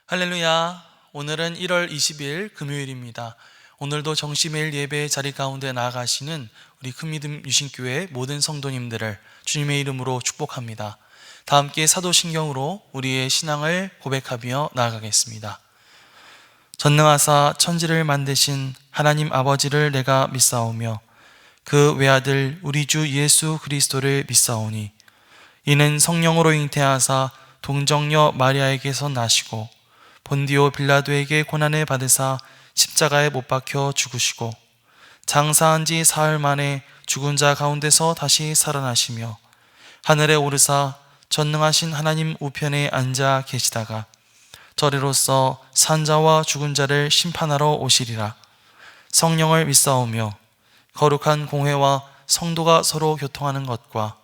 할렐루야. 오늘은 1월 20일 금요일입니다. 오늘도 정시매일 예배의 자리 가운데 나아가시는 우리 큰믿음 유신교회 모든 성도님들을 주님의 이름으로 축복합니다. 다 함께 사도신경으로 우리의 신앙을 고백하며 나아가겠습니다. 전능하사 천지를 만드신 하나님 아버지를 내가 믿사오며 그 외아들 우리 주 예수 그리스도를 믿사오니 이는 성령으로 잉태하사 동정녀 마리아에게서 나시고 본디오 빌라도에게 고난을 받으사 십자가에 못 박혀 죽으시고 장사한 지 사흘 만에 죽은 자 가운데서 다시 살아나시며 하늘에 오르사 전능하신 하나님 우편에 앉아 계시다가 저리로서 산자와 죽은 자를 심판하러 오시리라. 성령을 믿사오며 거룩한 공회와 성도가 서로 교통하는 것과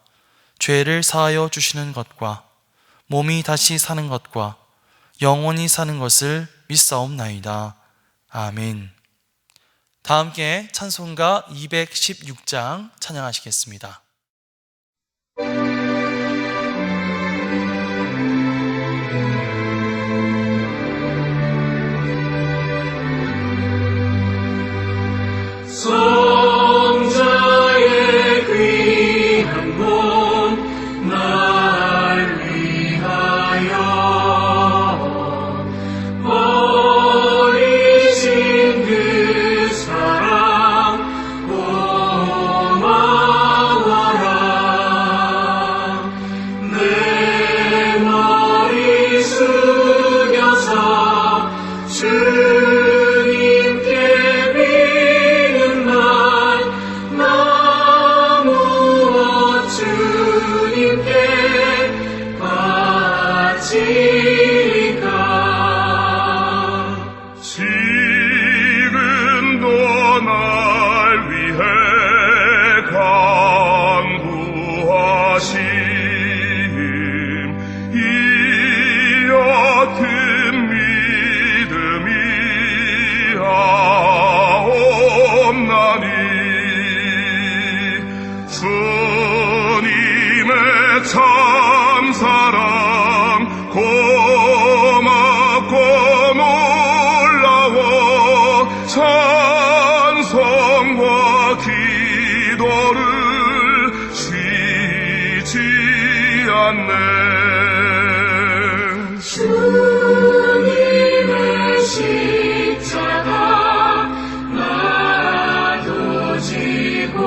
죄를 사하여 주시는 것과 몸이 다시 사는 것과 영원히 사는 것을 믿사옵나이다. 아멘. 다 함께 찬송가 216장 찬양하시겠습니다. 성자의 귀한 몸 날 위하여 버리신 그 사랑 고마워라. 내 머리 숙여서 주님께 비는 날 나 무엇 주님께 바치리까. 지금도 날 위해 간구하심 이 옅은 믿음이 하옵나니 주님의 참사랑 고맙고 놀라워 찬송과 기도를 쉬지 않네. 주님의 십자가 나도 지고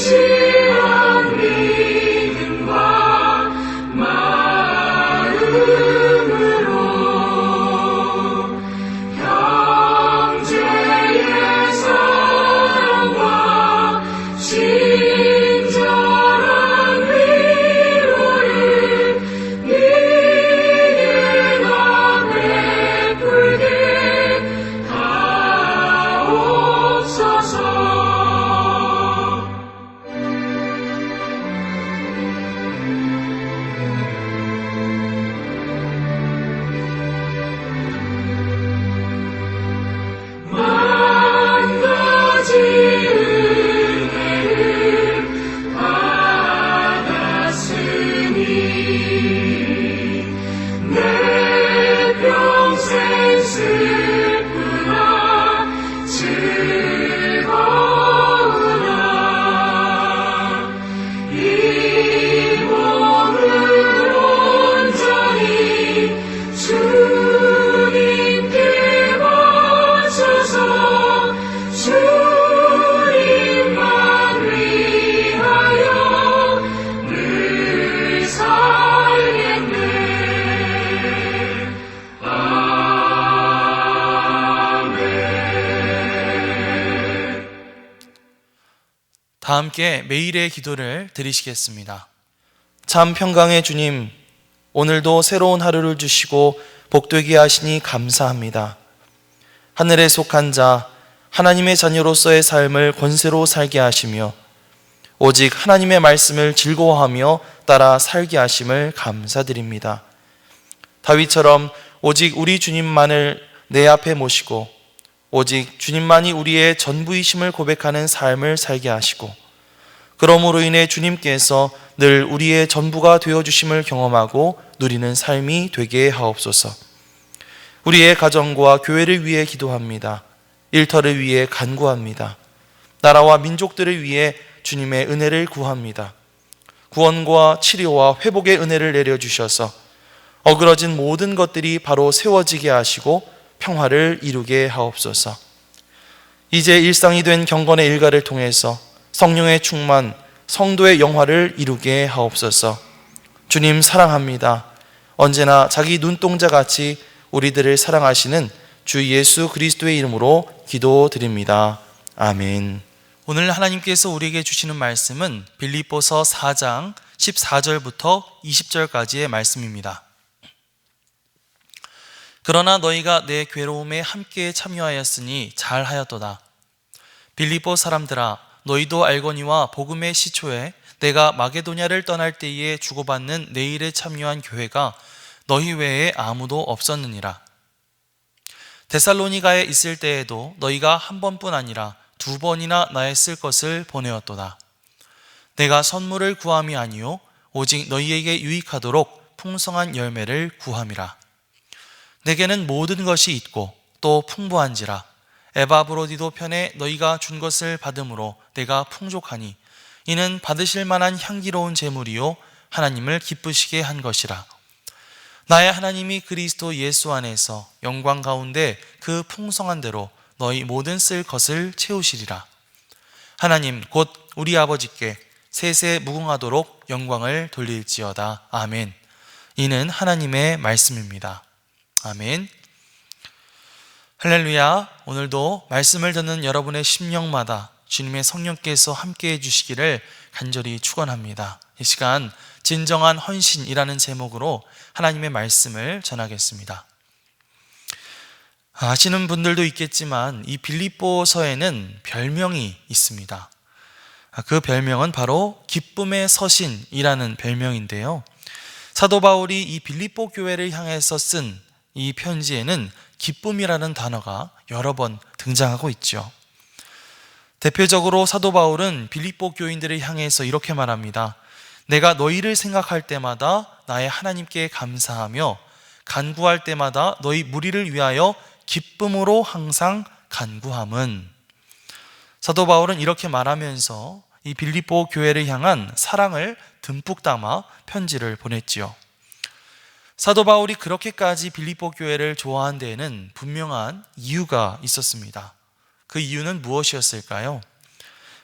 진실한 믿음과 마음으로 형제의 사랑과 친절한 위로를 네가 베풀게 하옵소서. 만 가지 은혜를 받았으니 내 평생 슬프나 즐거우나 이 몸을 온전히 주님께 바쳐서 주님만 위하여 늘 살겠네. 아멘. 다 함께 매일의 기도를 드리시겠습니다. 참 평강의 주님, 오늘도 새로운 하루를 주시고 복되게 하시니 감사합니다. 하늘에 속한 자, 하나님의 자녀로서의 삶을 권세로 살게 하시며 오직 하나님의 말씀을 즐거워하며 따라 살게 하심을 감사드립니다. 다윗처럼 오직 우리 주님만을 내 앞에 모시고 오직 주님만이 우리의 전부이심을 고백하는 삶을 살게 하시고 그러므로 인해 주님께서 늘 우리의 전부가 되어주심을 경험하고 누리는 삶이 되게 하옵소서. 우리의 가정과 교회를 위해 기도합니다. 일터를 위해 간구합니다. 나라와 민족들을 위해 주님의 은혜를 구합니다. 구원과 치료와 회복의 은혜를 내려주셔서 어그러진 모든 것들이 바로 세워지게 하시고 평화를 이루게 하옵소서. 이제 일상이 된 경건의 일가를 통해서 성령의 충만, 성도의 영화를 이루게 하옵소서. 주님 사랑합니다. 언제나 자기 눈동자같이 우리들을 사랑하시는 주 예수 그리스도의 이름으로 기도드립니다. 아멘. 오늘 하나님께서 우리에게 주시는 말씀은 빌립보서 4장 14절부터 20절까지의 말씀입니다. 그러나 너희가 내 괴로움에 함께 참여하였으니 잘하였도다. 빌립보 사람들아, 너희도 알거니와 복음의 시초에 내가 마게도냐를 떠날 때에 주고받는 내 일에 참여한 교회가 너희 외에 아무도 없었느니라. 데살로니가에 있을 때에도 너희가 한 번뿐 아니라 2번이나 나의 쓸 것을 보내었도다. 내가 선물을 구함이 아니요 오직 너희에게 유익하도록 풍성한 열매를 구함이라. 내게는 모든 것이 있고 또 풍부한지라. 에바브로디도 편에 너희가 준 것을 받음으로 내가 풍족하니 이는 받으실 만한 향기로운 제물이요 하나님을 기쁘시게 한 것이라. 나의 하나님이 그리스도 예수 안에서 영광 가운데 그 풍성한 대로 너희 모든 쓸 것을 채우시리라. 하나님 곧 우리 아버지께 세세 무궁하도록 영광을 돌릴지어다. 아멘. 이는 하나님의 말씀입니다. 아멘. 할렐루야. 오늘도 말씀을 듣는 여러분의 심령마다 주님의 성령께서 함께해 주시기를 간절히 축원합니다. 이 시간 진정한 헌신이라는 제목으로 하나님의 말씀을 전하겠습니다. 아시는 분들도 있겠지만 이 빌립보서에는 별명이 있습니다. 그 별명은 바로 기쁨의 서신이라는 별명인데요. 사도 바울이 이 빌립보 교회를 향해서 쓴 이 편지에는 기쁨이라는 단어가 여러 번 등장하고 있죠. 대표적으로 사도 바울은 빌립보 교인들을 향해서 이렇게 말합니다. 내가 너희를 생각할 때마다 나의 하나님께 감사하며 간구할 때마다 너희 무리를 위하여 기쁨으로 항상 간구함은. 사도 바울은 이렇게 말하면서 이 빌립보 교회를 향한 사랑을 듬뿍 담아 편지를 보냈지요. 사도 바울이 그렇게까지 빌립보 교회를 좋아한 데에는 분명한 이유가 있었습니다. 그 이유는 무엇이었을까요?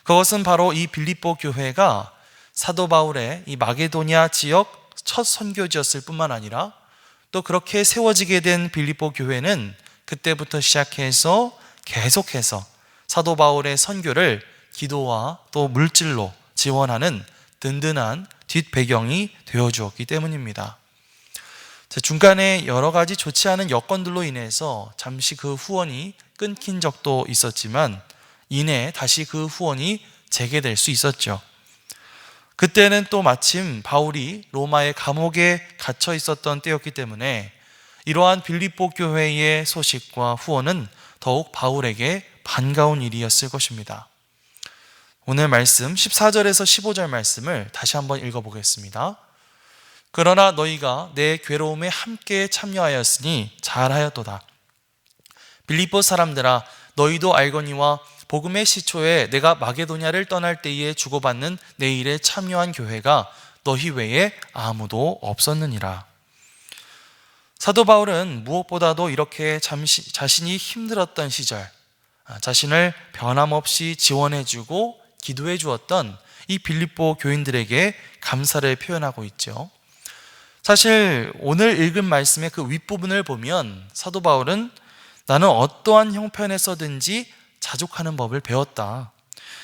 그것은 바로 이 빌립보 교회가 사도 바울의 이 마게도냐 지역 첫 선교지였을 뿐만 아니라 또 그렇게 세워지게 된 빌립보 교회는 그때부터 시작해서 계속해서 사도 바울의 선교를 기도와 또 물질로 지원하는 든든한 뒷배경이 되어주었기 때문입니다. 중간에 여러 가지 좋지 않은 여건들로 인해서 잠시 그 후원이 끊긴 적도 있었지만 이내 다시 그 후원이 재개될 수 있었죠. 그때는 또 마침 바울이 로마의 감옥에 갇혀 있었던 때였기 때문에 이러한 빌립보 교회의 소식과 후원은 더욱 바울에게 반가운 일이었을 것입니다. 오늘 말씀 14절에서 15절 말씀을 다시 한번 읽어보겠습니다. 그러나 너희가 내 괴로움에 함께 참여하였으니 잘하였도다. 빌립보 사람들아, 너희도 알거니와 복음의 시초에 내가 마게도냐를 떠날 때에 주고받는 내 일에 참여한 교회가 너희 외에 아무도 없었느니라. 사도 바울은 무엇보다도 이렇게 자신이 힘들었던 시절 자신을 변함없이 지원해주고 기도해 주었던 이 빌립보 교인들에게 감사를 표현하고 있죠. 사실 오늘 읽은 말씀의 그 윗부분을 보면 사도 바울은 나는 어떠한 형편에서든지 자족하는 법을 배웠다.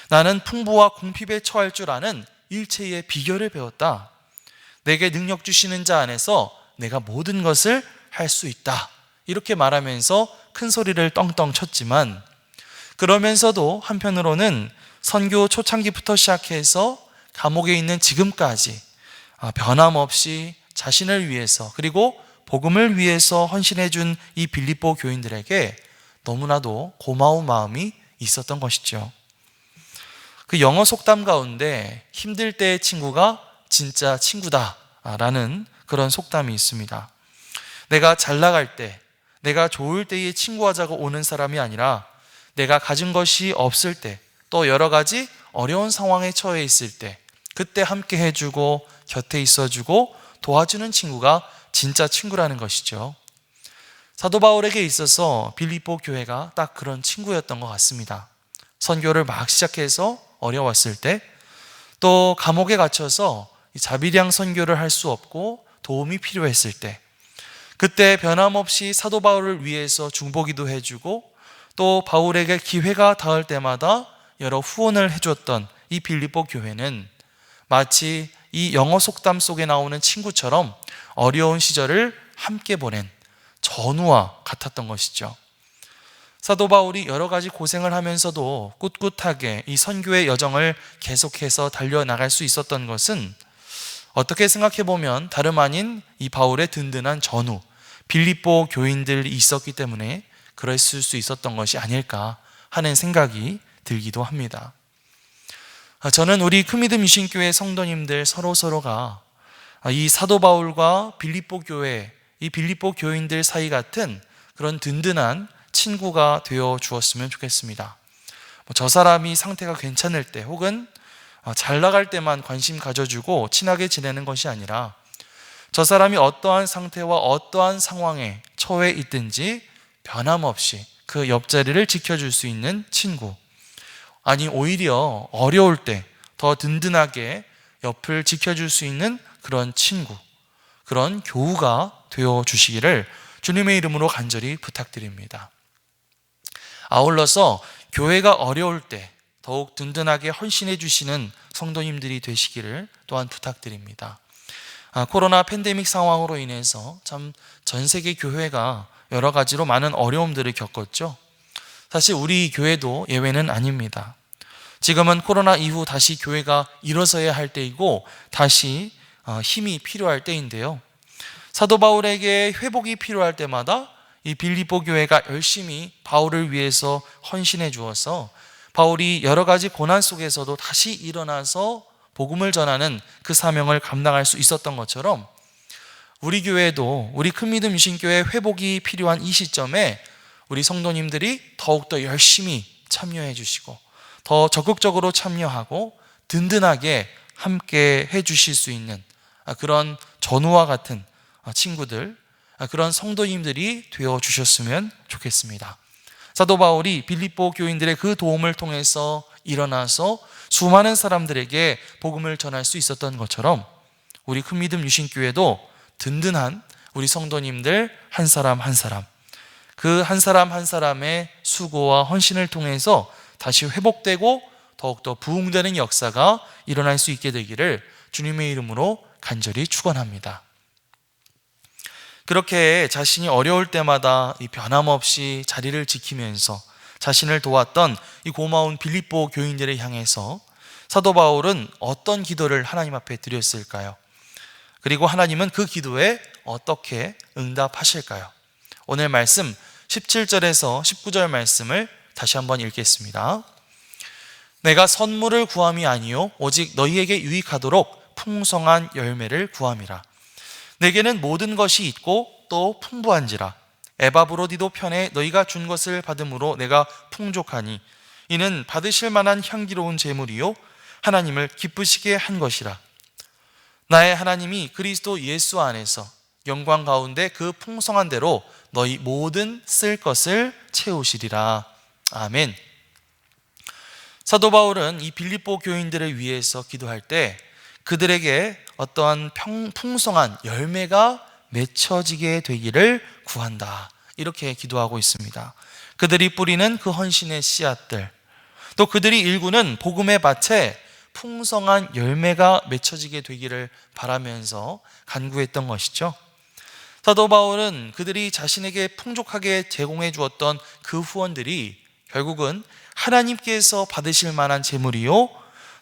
나는 풍부와 궁핍에 처할 줄 아는 일체의 비결을 배웠다. 내게 능력 주시는 자 안에서 내가 모든 것을 할 수 있다. 이렇게 말하면서 큰 소리를 떵떵 쳤지만 그러면서도 한편으로는 선교 초창기부터 시작해서 감옥에 있는 지금까지 변함없이 자신을 위해서 그리고 복음을 위해서 헌신해 준 이 빌립보 교인들에게 너무나도 고마운 마음이 있었던 것이죠. 그 영어 속담 가운데 힘들 때의 친구가 진짜 친구다라는 그런 속담이 있습니다. 내가 잘 나갈 때, 내가 좋을 때에 친구하자고 오는 사람이 아니라 내가 가진 것이 없을 때, 또 여러 가지 어려운 상황에 처해 있을 때 그때 함께 해주고 곁에 있어주고 도와주는 친구가 진짜 친구라는 것이죠. 사도 바울에게 있어서 빌립보 교회가 딱 그런 친구였던 것 같습니다. 선교를 막 시작해서 어려웠을 때, 또 감옥에 갇혀서 자비량 선교를 할 수 없고 도움이 필요했을 때, 그때 변함없이 사도 바울을 위해서 중보기도 해주고 또 바울에게 기회가 닿을 때마다 여러 후원을 해줬던 이 빌립보 교회는 마치 이 영어 속담 속에 나오는 친구처럼 어려운 시절을 함께 보낸 전우와 같았던 것이죠. 사도 바울이 여러 가지 고생을 하면서도 꿋꿋하게 이 선교의 여정을 계속해서 달려나갈 수 있었던 것은 어떻게 생각해 보면 다름 아닌 이 바울의 든든한 전우, 빌립보 교인들이 있었기 때문에 그랬을 수 있었던 것이 아닐까 하는 생각이 들기도 합니다. 저는 우리 큰믿음 유신교회 성도님들 서로가 이 사도 바울과 빌립보 교회, 이 빌립보 교인들 사이 같은 그런 든든한 친구가 되어 주었으면 좋겠습니다. 저 사람이 상태가 괜찮을 때 혹은 잘 나갈 때만 관심 가져주고 친하게 지내는 것이 아니라 저 사람이 어떠한 상태와 어떠한 상황에 처해 있든지 변함없이 그 옆자리를 지켜줄 수 있는 친구, 아니 오히려 어려울 때 더 든든하게 옆을 지켜줄 수 있는 그런 친구, 그런 교우가 되어 주시기를 주님의 이름으로 간절히 부탁드립니다. 아울러서 교회가 어려울 때 더욱 든든하게 헌신해 주시는 성도님들이 되시기를 또한 부탁드립니다. 코로나 팬데믹 상황으로 인해서 참 전 세계 교회가 여러 가지로 많은 어려움들을 겪었죠. 사실 우리 교회도 예외는 아닙니다. 지금은 코로나 이후 다시 교회가 일어서야 할 때이고 다시 힘이 필요할 때인데요. 사도 바울에게 회복이 필요할 때마다 이 빌립보 교회가 열심히 바울을 위해서 헌신해 주어서 바울이 여러 가지 고난 속에서도 다시 일어나서 복음을 전하는 그 사명을 감당할 수 있었던 것처럼 우리 교회도, 우리 큰믿음 유신교회 회복이 필요한 이 시점에 우리 성도님들이 더욱더 열심히 참여해 주시고 더 적극적으로 참여하고 든든하게 함께 해 주실 수 있는 그런 전우와 같은 친구들, 그런 성도님들이 되어 주셨으면 좋겠습니다. 사도 바울이 빌립보 교인들의 그 도움을 통해서 일어나서 수많은 사람들에게 복음을 전할 수 있었던 것처럼 우리 큰믿음 유신교회도 든든한 우리 성도님들 한 사람 한 사람, 그 한 사람 한 사람의 수고와 헌신을 통해서 다시 회복되고 더욱더 부흥되는 역사가 일어날 수 있게 되기를 주님의 이름으로 간절히 축원합니다. 그렇게 자신이 어려울 때마다 이 변함없이 자리를 지키면서 자신을 도왔던 이 고마운 빌립보 교인들을 향해서 사도 바울은 어떤 기도를 하나님 앞에 드렸을까요? 그리고 하나님은 그 기도에 어떻게 응답하실까요? 오늘 말씀 17절에서 19절 말씀을 다시 한번 읽겠습니다. 내가 선물을 구함이 아니요 오직 너희에게 유익하도록 풍성한 열매를 구함이라. 내게는 모든 것이 있고 또 풍부한지라. 에바브로디도 편에 너희가 준 것을 받음으로 내가 풍족하니 이는 받으실 만한 향기로운 제물이요 하나님을 기쁘시게 한 것이라. 나의 하나님이 그리스도 예수 안에서 영광 가운데 그 풍성한 대로 너희 모든 쓸 것을 채우시리라. 아멘. 사도 바울은 이 빌립보 교인들을 위해서 기도할 때 그들에게 어떠한 풍성한 열매가 맺혀지게 되기를 구한다, 이렇게 기도하고 있습니다. 그들이 뿌리는 그 헌신의 씨앗들, 또 그들이 일구는 복음의 밭에 풍성한 열매가 맺혀지게 되기를 바라면서 간구했던 것이죠. 사도 바울은 그들이 자신에게 풍족하게 제공해 주었던 그 후원들이 결국은 하나님께서 받으실 만한 제물이요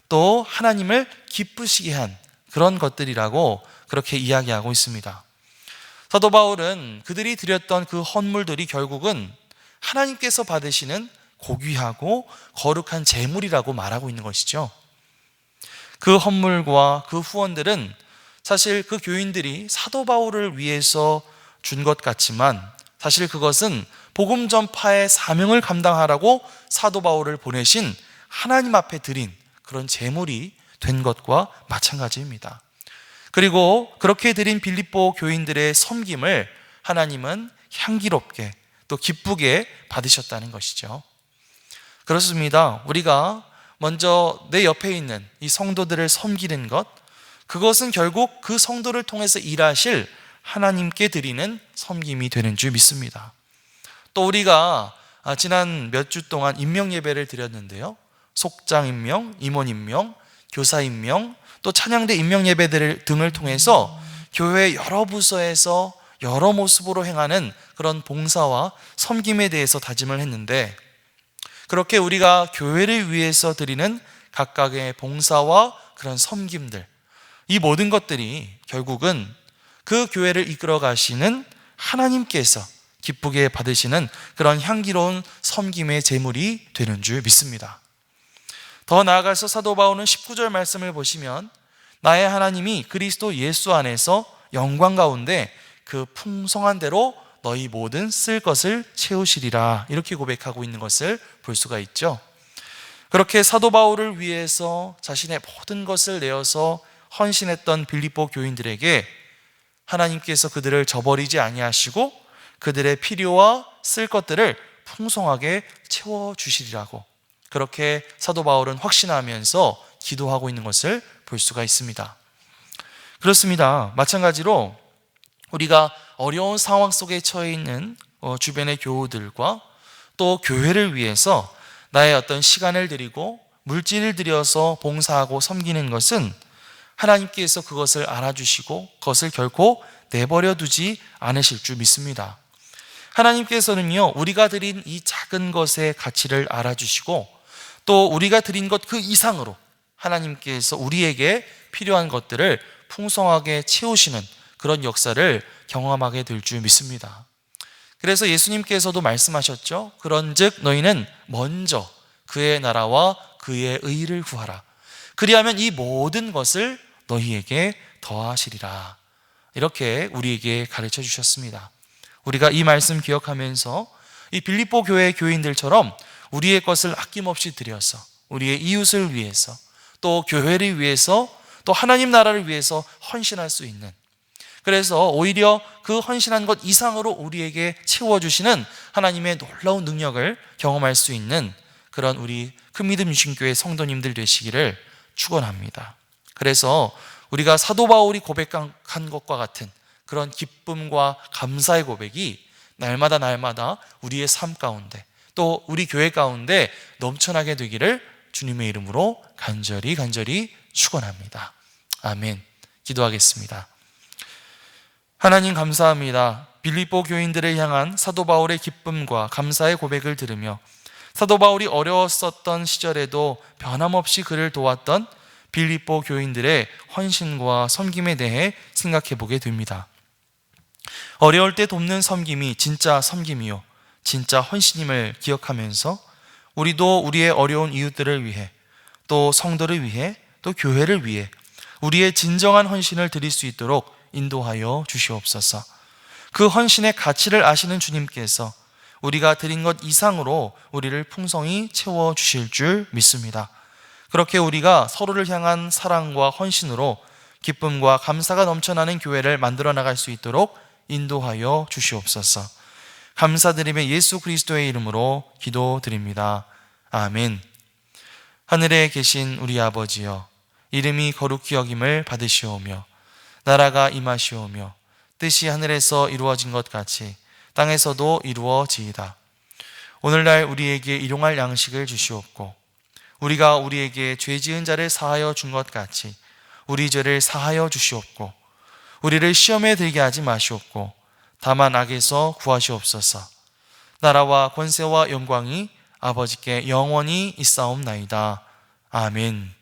또 하나님을 기쁘시게 한 그런 것들이라고 그렇게 이야기하고 있습니다. 사도 바울은 그들이 드렸던 그 헌물들이 결국은 하나님께서 받으시는 고귀하고 거룩한 제물이라고 말하고 있는 것이죠. 그 헌물과 그 후원들은 사실 그 교인들이 사도 바울을 위해서 준 것 같지만 사실 그것은 복음 전파의 사명을 감당하라고 사도 바울을 보내신 하나님 앞에 드린 그런 제물이 된 것과 마찬가지입니다. 그리고 그렇게 드린 빌립보 교인들의 섬김을 하나님은 향기롭게 또 기쁘게 받으셨다는 것이죠. 그렇습니다. 우리가 먼저 내 옆에 있는 이 성도들을 섬기는 것, 그것은 결국 그 성도를 통해서 일하실 하나님께 드리는 섬김이 되는 줄 믿습니다. 또 우리가 지난 몇 주 동안 임명 예배를 드렸는데요, 속장 임명, 임원 임명, 교사 임명, 또 찬양대 임명 예배들 등을 통해서 교회 여러 부서에서 여러 모습으로 행하는 그런 봉사와 섬김에 대해서 다짐을 했는데, 그렇게 우리가 교회를 위해서 드리는 각각의 봉사와 그런 섬김들, 이 모든 것들이 결국은 그 교회를 이끌어 가시는 하나님께서 기쁘게 받으시는 그런 향기로운 섬김의 제물이 되는 줄 믿습니다. 더 나아가서 사도 바울은 19절 말씀을 보시면 나의 하나님이 그리스도 예수 안에서 영광 가운데 그 풍성한 대로 너희 모든 쓸 것을 채우시리라, 이렇게 고백하고 있는 것을 볼 수가 있죠. 그렇게 사도 바울을 위해서 자신의 모든 것을 내어서 헌신했던 빌립보 교인들에게 하나님께서 그들을 저버리지 아니하시고 그들의 필요와 쓸 것들을 풍성하게 채워주시리라고, 그렇게 사도 바울은 확신하면서 기도하고 있는 것을 볼 수가 있습니다. 그렇습니다. 마찬가지로 우리가 어려운 상황 속에 처해 있는 주변의 교우들과 또 교회를 위해서 나의 어떤 시간을 드리고 물질을 들여서 봉사하고 섬기는 것은 하나님께서 그것을 알아주시고 그것을 결코 내버려 두지 않으실 줄 믿습니다. 하나님께서는요, 우리가 드린 이 작은 것의 가치를 알아주시고 또 우리가 드린 것 그 이상으로 하나님께서 우리에게 필요한 것들을 풍성하게 채우시는 그런 역사를 경험하게 될 줄 믿습니다. 그래서 예수님께서도 말씀하셨죠. 그런즉 너희는 먼저 그의 나라와 그의 의를 구하라. 그리하면 이 모든 것을 너희에게 더하시리라. 이렇게 우리에게 가르쳐 주셨습니다. 우리가 이 말씀 기억하면서 이 빌립보 교회 교인들처럼 우리의 것을 아낌없이 드려서 우리의 이웃을 위해서 또 교회를 위해서 또 하나님 나라를 위해서 헌신할 수 있는, 그래서 오히려 그 헌신한 것 이상으로 우리에게 채워주시는 하나님의 놀라운 능력을 경험할 수 있는 그런 우리 큰믿음 유신교회 성도님들 되시기를 축원합니다. 그래서 우리가 사도 바울이 고백한 것과 같은 그런 기쁨과 감사의 고백이 날마다 우리의 삶 가운데 또 우리 교회 가운데 넘쳐나게 되기를 주님의 이름으로 간절히 축원합니다. 아멘. 기도하겠습니다. 하나님 감사합니다. 빌립보 교인들을 향한 사도 바울의 기쁨과 감사의 고백을 들으며 사도 바울이 어려웠었던 시절에도 변함없이 그를 도왔던 빌립보 교인들의 헌신과 섬김에 대해 생각해 보게 됩니다. 어려울 때 돕는 섬김이 진짜 섬김이요, 진짜 헌신임을 기억하면서 우리도 우리의 어려운 이웃들을 위해 또 성도를 위해 또 교회를 위해 우리의 진정한 헌신을 드릴 수 있도록 인도하여 주시옵소서. 그 헌신의 가치를 아시는 주님께서 우리가 드린 것 이상으로 우리를 풍성히 채워주실 줄 믿습니다. 그렇게 우리가 서로를 향한 사랑과 헌신으로 기쁨과 감사가 넘쳐나는 교회를 만들어 나갈 수 있도록 인도하여 주시옵소서. 감사드리며 예수 그리스도의 이름으로 기도드립니다. 아멘. 하늘에 계신 우리 아버지여, 이름이 거룩히 여김을 받으시오며 나라가 임하시오며 뜻이 하늘에서 이루어진 것 같이 땅에서도 이루어지이다. 오늘날 우리에게 일용할 양식을 주시옵고 우리가 우리에게 죄 지은 자를 사하여 준 것 같이 우리 죄를 사하여 주시옵고 우리를 시험에 들게 하지 마시옵고 다만 악에서 구하시옵소서. 나라와 권세와 영광이 아버지께 영원히 있사옵나이다. 아멘.